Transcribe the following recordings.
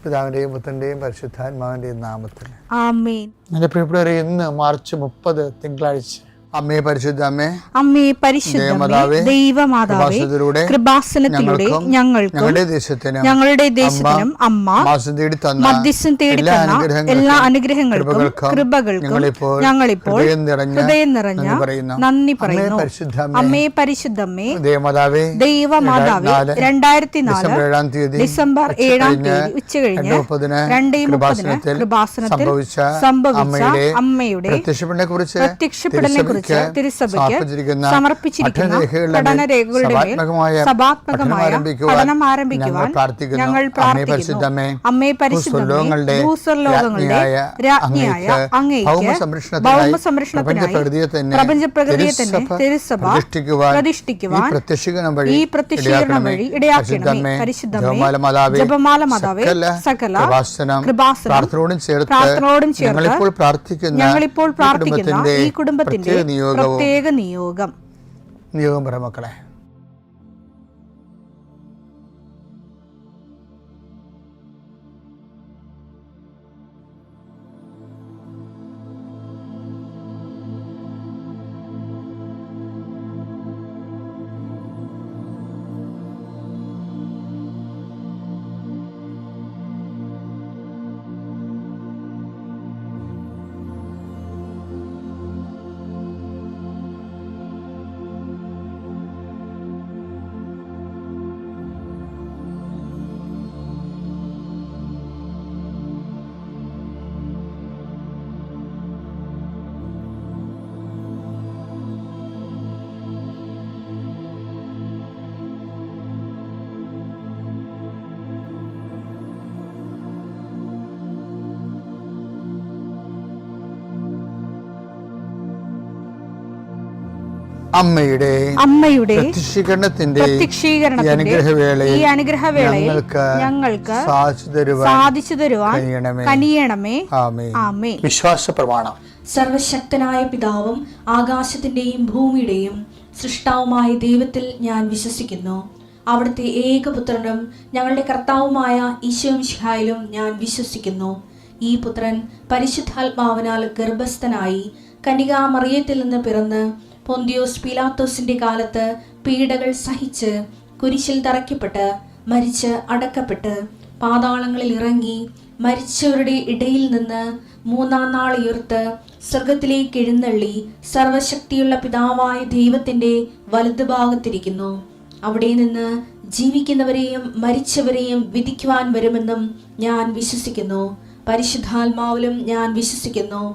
പിതാവിൻ്റെയും പുത്രൻ്റെയും പരിശുദ്ധാത്മാവിൻ്റെയും നാമത്തിൽ ആമേൻ. എൻ്റെ പ്രിയപ്പെട്ടവരെ, ഇന്ന് മാർച്ച് 30 തിങ്കളാഴ്ച. അമ്മേ പരിശുദ്ധ അമ്മേ, അമ്മേ പരിശുദ്ധമേ, ദൈവമാതാവേ, കൃപാസനത്തിലൂടെ ഞങ്ങൾക്കും ഞങ്ങളുടെ ദേശത്തിനും അമ്മ മധ്യസ്ഥം തേടി തന്ന എല്ലാ അനുഗ്രഹങ്ങൾക്കും കൃപകൾക്കും ഞങ്ങളിപ്പോൾ ഹൃദയം നിറഞ്ഞ നന്ദി പറയുന്നു. അമ്മേ പരിശുദ്ധമേ, ദൈവമാതാവേ, 2004 ഡിസംബർ 7 ഉച്ചകഴിഞ്ഞ് 2:30 കൃപാസനത്തിൽ സംഭവിച്ച അമ്മയുടെ പ്രത്യക്ഷപ്പെടലിനെ കുറിച്ച് തിരുസഭയ്ക്ക് സമർപ്പിച്ചിരിക്കുന്ന പഠനരേഖകളുടെ മേൽ സഭാത്മകമായ പഠനം ആരംഭിക്കുവാൻ ഞങ്ങൾ പ്രാർത്ഥിക്കുന്നു. അമ്മേ പരിശുദ്ധമേ, ഭൂസ്വർലോകങ്ങളുടെ രാജ്ഞിയായ അങ്ങേയ്ക്ക് ഭൗമസംരക്ഷണത്തിനായി പ്രപഞ്ചപ്രകൃതിയെ തന്നെ തിരുസഭ പ്രതിഷ്ഠിക്കുവാൻ ഈ പ്രത്യക്ഷീകരണം വഴി ഇടയാക്കണമേ. പരിശുദ്ധമേ, ജപമാല മാതാവേ, സകല കൃപാസനം പ്രാർത്ഥനയോടും ചേർത്ത് ഞങ്ങളിപ്പോൾ പ്രാർത്ഥിക്കുന്ന ഈ കുടുംബത്തിന്റെ പ്രത്യേക നിയോഗം പറ മക്കളെ. അമ്മയുടെ പ്രത്യക്ഷീകരണത്തിന്റെ ഈ അനുഗ്രഹവേളയിൽ ഞങ്ങൾക്ക് സാധിച്ചു തരുവാൻ കനിയണമേ. ആമേൻ. വിശ്വാസ പ്രമാണം. സർവശക്തനായ പിതാവും ആകാശത്തിന്റെയും ഭൂമിയുടെയും സൃഷ്ടാവുമായ ദൈവത്തിൽ ഞാൻ വിശ്വസിക്കുന്നു. അവിടുത്തെ ഏകപുത്രനും ഞങ്ങളുടെ കർത്താവുമായ ഈശോമിശിഹായിലും ഞാൻ വിശ്വസിക്കുന്നു. ഈ പുത്രൻ പരിശുദ്ധാത്മാവിനാൽ ഗർഭസ്ഥനായി കന്യകാമറിയത്തിൽ നിന്ന് പിറന്ന് പൊന്തിയോസ് പീലാത്തോസിന്റെ കാലത്ത് പീഡകൾ സഹിച്ച് കുരിശിൽ തറയ്ക്കപ്പെട്ട് മരിച്ച് അടക്കപ്പെട്ട് പാതാളങ്ങളിൽ ഇറങ്ങി മരിച്ചവരുടെ ഇടയിൽ നിന്ന് 3-ാം നാൾ ഉയർത്ത് സ്വർഗത്തിലേക്ക് എഴുന്നള്ളി സർവശക്തിയുള്ള പിതാവായ ദൈവത്തിന്റെ വലതുഭാഗത്തിരിക്കുന്നു. അവിടെ നിന്ന് ജീവിക്കുന്നവരെയും മരിച്ചവരെയും വിധിക്കുവാൻ വരുമെന്നും ഞാൻ വിശ്വസിക്കുന്നു. പരിശുദ്ധാത്മാവിലും ഞാൻ വിശ്വസിക്കുന്നു.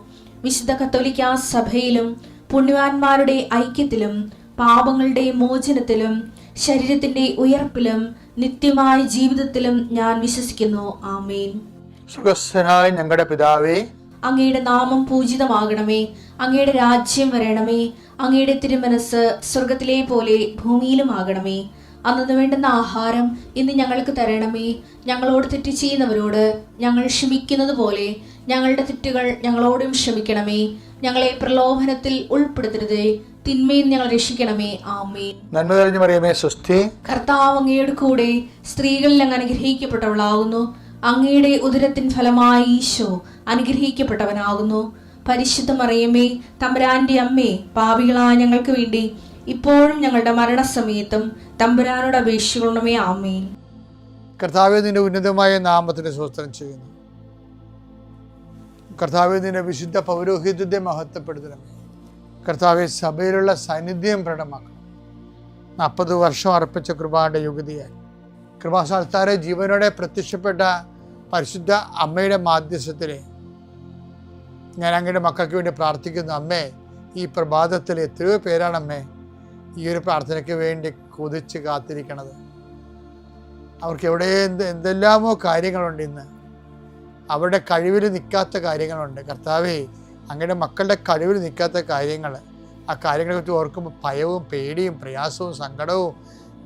വിശുദ്ധ കത്തോലിക്കാ സഭയിലും പുണ്യവാന്മാരുടെ ഐക്യത്തിലും പാപങ്ങളുടെ മോചനത്തിലും ശരീരത്തിന്റെ ഉയർപ്പിലും നിത്യമായ ജീവിതത്തിലും ഞാൻ വിശ്വസിക്കുന്നു. ആമേൻ. സുഖസ്ഥനായ ഞങ്ങളുടെ പിതാവേ, അങ്ങയുടെ നാമം പൂജിതമാകണമേ. അങ്ങയുടെ രാജ്യം വരണമേ. അങ്ങയുടെ തിരുമനസ് സ്വർഗത്തിലെ പോലെ ഭൂമിയിലും ആകണമേ. അന്നു വേണ്ടുന്ന ആഹാരം ഇന്ന് ഞങ്ങൾക്ക് തരണമേ. ഞങ്ങളോട് തെറ്റ് ചെയ്യുന്നവരോട് ഞങ്ങൾ ക്ഷമിക്കുന്നത് പോലെ ഞങ്ങളുടെ തെറ്റുകൾ ഞങ്ങളോടും ക്ഷമിക്കണമേ. ഞങ്ങളെ പ്രലോഭനത്തിൽ ഉൾപ്പെടുത്തരുതേ, തിന്മയിൽ ഞങ്ങൾ രക്ഷിക്കണമേ. ആമേൻ. നന്മ നിറഞ്ഞ മറിയമേ, സ്വസ്തി. കർത്താവ് അങ്ങയുടെ കൂടെ സ്ത്രീകളിൽ അങ്ങ് അനുഗ്രഹിക്കപ്പെട്ടവളാകുന്നു. അങ്ങയുടെ ഉദരത്തിൻ ഫലമായി ഈശോ അനുഗ്രഹിക്കപ്പെട്ടവനാകുന്നു. പരിശുദ്ധ മറിയമേ, തമ്പുരാന്റെ അമ്മേ, പാപികളായ ഞങ്ങൾക്ക് വേണ്ടി ഇപ്പോഴും ഞങ്ങളുടെ മരണസമയത്തും തമ്പുരാനോട് അപേക്ഷിക്കണമേ. ആമേൻ. കർത്താവേ, നിന്റെ ഉന്നതമായ നാമത്തിന് സ്തോത്രം ചെയ്യുന്നു. കർത്താവേ, നിന്റെ വിശുദ്ധ പൗരോഹിത്യത്തെ മഹത്വപ്പെടുത്തണമേ. കർത്താവെ, സഭയിലുള്ള സാന്നിധ്യം പ്രകടമാക്കണം. 40 വർഷം അർപ്പിച്ച കൃപാന്റെ യുഗതിയായി കൃപാസ്ഥാനത്താരെ ജീവനോടെ പ്രത്യക്ഷപ്പെട്ട പരിശുദ്ധ അമ്മയുടെ മാധ്യസ്ഥത്തിലെ ഞാൻ അങ്ങയുടെ മക്കൾക്ക് വേണ്ടി പ്രാർത്ഥിക്കുന്നു. അമ്മേ, ഈ പ്രഭാതത്തിൽ എത്രയോ പേരാണ് അമ്മേ ഈ ഒരു പ്രാർത്ഥനയ്ക്ക് വേണ്ടി കൊതിച്ച് കാത്തിരിക്കണത്. അവർക്ക് എവിടെ എന്തെല്ലാമോ കാര്യങ്ങളുണ്ട്. ഇന്ന് അവരുടെ കഴിവിൽ നിൽക്കാത്ത കാര്യങ്ങളുണ്ട്. കർത്താവേ, അങ്ങയുടെ മക്കളുടെ കഴിവിൽ നിൽക്കാത്ത കാര്യങ്ങൾ, ആ കാര്യങ്ങളെക്കുറിച്ച് ഓർക്കുമ്പോൾ ഭയവും പേടിയും പ്രയാസവും സങ്കടവും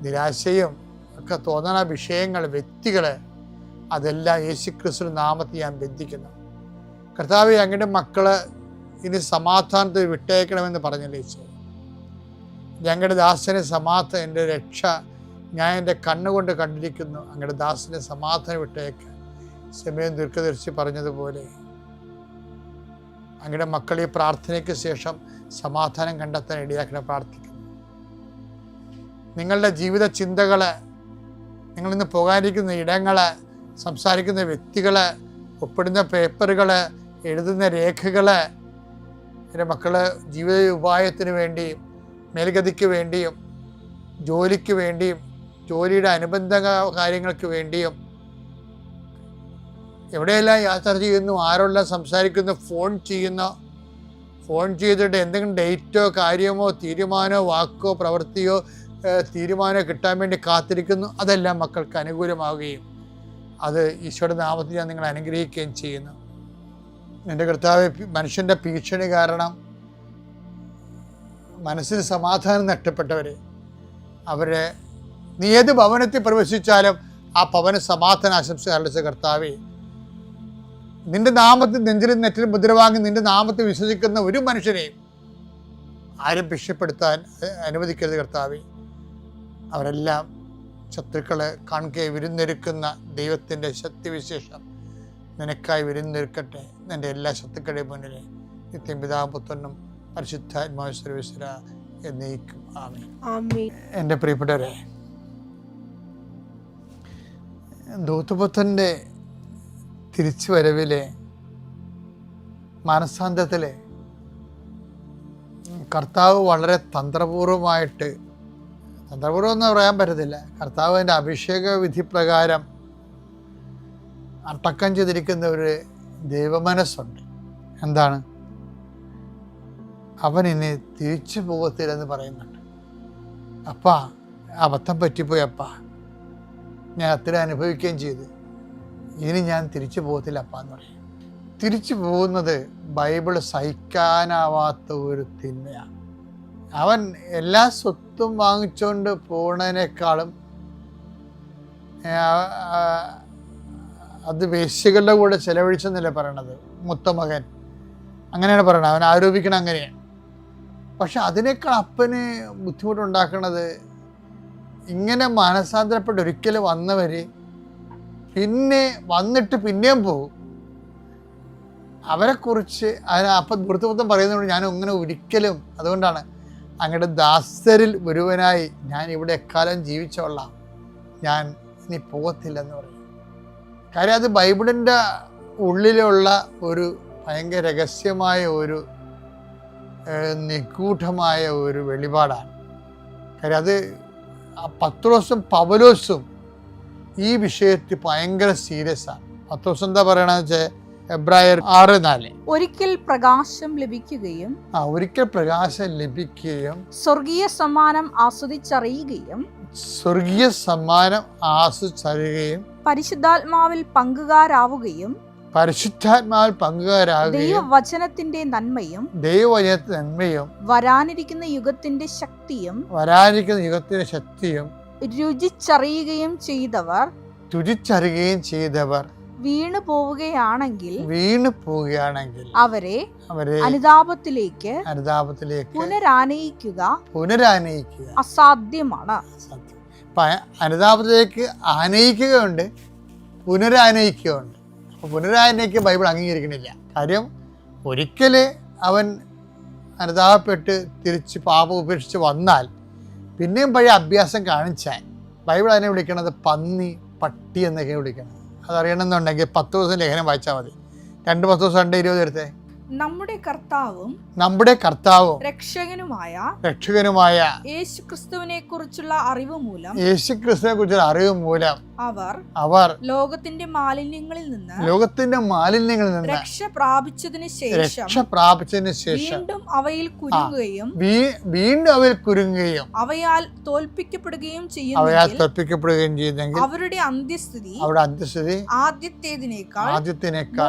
നിരാശയും ഒക്കെ തോന്നുന്ന വിഷയങ്ങൾ, വ്യക്തികൾ, അതെല്ലാം യേശുക്രിസ്തു നാമത്തിൽ ഞാൻ ബന്ധിക്കുന്നു. കർത്താവേ, അങ്ങയുടെ മക്കള് ഇനി സമാധാനത്തിൽ വിട്ടേക്കണമെന്ന് പറഞ്ഞല്ലേ ഈശോ. ഞങ്ങളുടെ ദാസനെ സമാധാനം, എൻ്റെ രക്ഷ ഞാൻ എൻ്റെ കണ്ണുകൊണ്ട് കണ്ടിരിക്കുന്നു. അങ്ങയുടെ ദാസനെ സമാധാനം വിട്ടേക്ക്. സമയം ദീർഘദർശി പറഞ്ഞതുപോലെ അങ്ങയുടെ മക്കൾ ഈ പ്രാർത്ഥനയ്ക്ക് ശേഷം സമാധാനം കണ്ടെത്താൻ ഇടയാക്കണം പ്രാർത്ഥിക്കുന്നു. നിങ്ങളുടെ ജീവിത ചിന്തകള്, നിങ്ങളിന്ന് പോകാനിരിക്കുന്ന ഇടങ്ങള്, സംസാരിക്കുന്ന വ്യക്തികള്, ഒപ്പിടുന്ന പേപ്പറുകള്, എഴുതുന്ന രേഖകള്, എൻ്റെ മക്കള് ജീവിത ഉപായത്തിന് വേണ്ടിയും മേൽഗതിക്ക് വേണ്ടിയും ജോലിക്ക് വേണ്ടിയും ജോലിയുടെ അനുബന്ധ കാര്യങ്ങൾക്ക് വേണ്ടിയും എവിടെയെല്ലാം യാത്ര ചെയ്യുന്നു, ആരെല്ലാം സംസാരിക്കുന്നു, ഫോൺ ചെയ്തിട്ട് എന്തെങ്കിലും ഡേറ്റോ കാര്യമോ തീരുമാനമോ വാക്കോ പ്രവൃത്തിയോ തീരുമാനമോ കിട്ടാൻ വേണ്ടി കാത്തിരിക്കുന്നു. അതെല്ലാം മക്കൾക്ക് അനുകൂലമാവുകയും അത് ഈശോയുടെ നാമത്തിൽ ഞാൻ നിങ്ങളെ അനുഗ്രഹിക്കുകയും ചെയ്യുന്നു. എൻ്റെ കർത്താവേ, മനുഷ്യൻ്റെ ഭീഷണി കാരണം മനസ്സിന് സമാധാനം നഷ്ടപ്പെട്ടവരെ, അവരെ നീ ഏത് ഭവനത്തിൽ പ്രവേശിച്ചാലും ആ ഭവന സമാധാന ആശംസ അർപ്പിച്ച കർത്താവേ, നിന്റെ നാമത്തിൽ നെഞ്ചിലും നെറ്റിലും മുദ്ര വാങ്ങി നിന്റെ നാമത്തിൽ വിശ്വസിക്കുന്ന ഒരു മനുഷ്യനെയും ആരും ഭീഷണിപ്പെടുത്താൻ അനുവദിക്കരുത് കർത്താവേ. അവരെല്ലാം ശത്രുക്കളെ കാണുകെ വിരുന്നൊരുക്കുന്ന ദൈവത്തിൻ്റെ ശക്തിവിശേഷം നിനക്കായി വിരുന്നൊരുക്കട്ടെ. നിൻ്റെ എല്ലാ ശത്രുക്കളുടെ മുന്നിൽ നിത്യം പിതാവും പുത്രനും പരിശുദ്ധാത്മാവ് സർവീശ്വര എന്നേക്കും ആമേൻ. എൻ്റെ പ്രിയപ്പെട്ടവരെ, ദൂതപുത്രൻ്റെ തിരിച്ചു വരവിലെ മാനസാന്തരത്തിലെ കർത്താവ് വളരെ തന്ത്രപൂർവമായിട്ട്, തന്ത്രപൂർവം എന്ന് പറയാൻ പറ്റത്തില്ല, കർത്താവിൻ്റെ അഭിഷേക വിധി പ്രകാരം അടക്കം ചെയ്തിരിക്കുന്ന ഒരു ദൈവമനസ്സുണ്ട്. എന്താണ്? അവൻ ഇനി തിരിച്ചു പോകത്തില്ലെന്ന് പറയുന്നുണ്ട്. അപ്പാ, അബദ്ധം പറ്റിപ്പോയി അപ്പാ, ഞാൻ അത്ര അനുഭവിക്കുകയും ചെയ്തു, ഇനി ഞാൻ തിരിച്ചു പോകത്തില്ല അപ്പാ എന്ന് പറയും. തിരിച്ചു പോകുന്നത് ബൈബിള് സഹിക്കാനാവാത്ത ഒരു തിന്മയാണ്. അവൻ എല്ലാ സ്വത്തും വാങ്ങിച്ചുകൊണ്ട് പോകുന്നതിനേക്കാളും അത് വേശ്യകളുടെ കൂടെ ചെലവഴിച്ചെന്നല്ലേ പറയണത്. മുത്തമകൻ അങ്ങനെയാണ് പറയണത്, അവൻ ആരോപിക്കണം അങ്ങനെയാണ്. പക്ഷെ അതിനേക്കാൾ അപ്പന് ബുദ്ധിമുട്ടുണ്ടാക്കുന്നത് ഇങ്ങനെ മാനസാന്തരപ്പെട്ട് ഒരിക്കലും വന്നവർ പിന്നെ വന്നിട്ട് പിന്നെയും പോകും. അവരെക്കുറിച്ച് അപ്പം വൃത്തമൊത്തം പറയുന്നതുകൊണ്ട് ഞാൻ അങ്ങനെ ഒരിക്കലും, അതുകൊണ്ടാണ് അങ്ങയുടെ ദാസരിൽ ഒരുവനായി ഞാൻ ഇവിടെ എക്കാലം ജീവിച്ചോളാം, ഞാൻ ഇനി പോകത്തില്ലെന്ന് പറയും. കാര്യം അത് ബൈബിളിൻ്റെ ഉള്ളിലുള്ള ഒരു ഭയങ്കര രഹസ്യമായ ഒരു നിഗൂഢമായ ഒരു വെളിപാടാണ്. കാര്യം അത് പത്രോസും പൗലോസും ഈ വിഷയത്തിൽ ഭയങ്കര സീരിയസ് ആണ്. പത്രോസ് എന്താ പറയണെന്ന് വെച്ചാൽ എബ്രായർ 6:4 ഒരിക്കൽ പ്രകാശം ലഭിക്കുകയും സ്വർഗീയ സമ്മാനം ആസ്വദിച്ചറിയുകയും പരിശുദ്ധാത്മാവിൽ പങ്കുകാരാവുകയും ദൈവവചനത്തിന്റെ നന്മയും വരാനിരിക്കുന്ന യുഗത്തിന്റെ ശക്തിയും രുചിച്ചറിയുകയും ചെയ്തവർ വീണു പോവുകയാണെങ്കിൽ അവരെ അനുതാപത്തിലേക്ക് പുനരാനയിക്കുക അസാധ്യമാണ്. അനുതാപത്തിലേക്ക് ആനയിക്കുകയുണ്ട്, പുനരാനയിക്കുകയുണ്ട്. അപ്പോൾ പുനരാനയിക്കുക ബൈബിൾ അംഗീകരിക്കണില്ല. കാര്യം ഒരിക്കൽ അവൻ അനുതാപപ്പെട്ട് തിരിച്ച് പാപം ഉപേക്ഷിച്ച് വന്നാൽ പിന്നെയും പഴയ അഭ്യാസം കാണിച്ചാൽ ബൈബിൾ അതിനെ വിളിക്കണത് പന്നി, പട്ടി എന്നൊക്കെ വിളിക്കണം. അതറിയണമെന്നുണ്ടെങ്കിൽ 10 ദിവസം ലേഖനം വായിച്ചാൽ മതി. 2 10 ദിവസം 2:20 എടുത്തേ. നമ്മുടെ കർത്താവും രക്ഷകനുമായ യേശുക്രിസ്തുവിനെ കുറിച്ചുള്ള അറിവ് മൂലം അവർ ലോകത്തിന്റെ മാലിന്യങ്ങളിൽ നിന്ന് രക്ഷ പ്രാപിച്ചതിന് ശേഷം വീണ്ടും അവയിൽ കുരുങ്ങുകയും അവയാൽ തോൽപ്പിക്കപ്പെടുകയും ചെയ്യുന്നെങ്കിൽ അവരുടെ അന്ത്യസ്ഥിതി ആദ്യത്തേതിനേക്കാൾ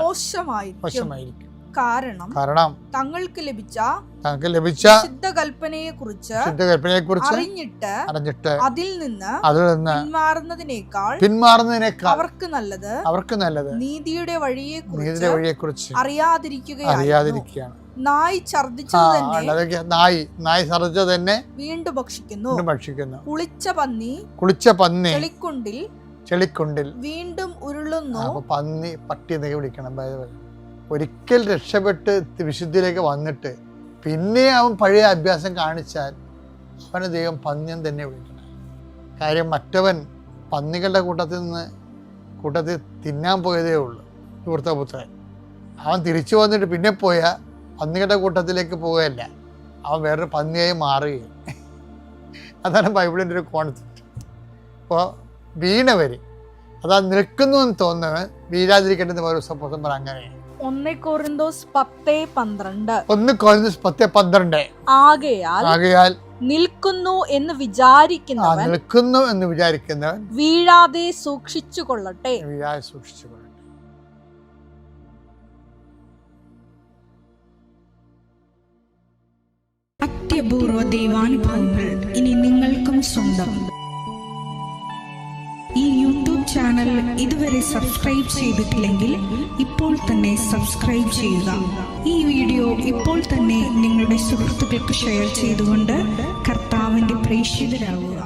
മോശമായിരിക്കും. കാരണം തങ്ങൾക്ക് ലഭിച്ച ശുദ്ധകൽപ്പനയെ കുറിച്ച് അറിഞ്ഞിട്ട് അതിൽ നിന്ന് പിന്മാറുന്നതിനേക്കാൾ അവർക്ക് നല്ലത് നീതിയുടെ വഴിയെക്കുറിച്ച് അറിയാതിരിക്കുകയാണ്. നായ് ഛർദ്ദിച്ചത് തന്നെ വീണ്ടും ഭക്ഷിക്കുന്നു. കുളിച്ച പന്നി ചെളിക്കുണ്ടിൽ ചെളിക്കുണ്ടിൽ വീണ്ടും ഉരുളുന്നു. അപ്പൊ പന്നി പട്ടി എന്നൊക്കെ വിളിക്കണം. ഒരിക്കൽ രക്ഷപ്പെട്ട് വിശുദ്ധിയിലേക്ക് വന്നിട്ട് പിന്നെ അവൻ പഴയ അഭ്യാസം കാണിച്ചാൽ അവനെ ദൈവം പന്ന്യൻ തന്നെ വിളിക്കണം. കാര്യം മറ്റവൻ പന്നികളുടെ കൂട്ടത്തിൽ തിന്നാൻ പോയതേ ഉള്ളൂ. ധൂർത്തപുത്രൻ അവൻ തിരിച്ചു വന്നിട്ട് പിന്നെ പോയാൽ പന്നികളുടെ കൂട്ടത്തിലേക്ക് പോവുകയല്ല, അവൻ വേറൊരു പന്നിയായി മാറുകയും. അതാണ് ബൈബിളിൻ്റെ ഒരു കോൺസെപ്റ്റ്. അപ്പോൾ വീണവർ അതാ നിൽക്കുന്നു എന്ന് തോന്നുന്നവൻ വീഴാതിരിക്കേണ്ടത് ഒരു സപ്പോസം പറ. അങ്ങനെയാണ് 1 കൊരിന്തോസ് 10:12. 1 കൊരിന്തോസ് 10:12. ആകയാൽ നിൽക്കുന്നു എന്ന് വിചാരിക്കുന്നവൻ വീഴാതെ സൂക്ഷിച്ചു കൊള്ളട്ടെ. അത്യപൂർവ ദൈവാനുഭവങ്ങൾ ഇനി നിങ്ങൾക്കും സ്വന്തം. ഈ യൂട്യൂബ് ചാനൽ ഇതുവരെ സബ്സ്ക്രൈബ് ചെയ്തിട്ടില്ലെങ്കിൽ ഇപ്പോൾ തന്നെ സബ്സ്ക്രൈബ് ചെയ്യുക. ഈ വീഡിയോ ഇപ്പോൾ തന്നെ നിങ്ങളുടെ സുഹൃത്തുക്കൾക്ക് ഷെയർ ചെയ്തുകൊണ്ട് കർത്താവിന്റെ പ്രേക്ഷിതരാകുക.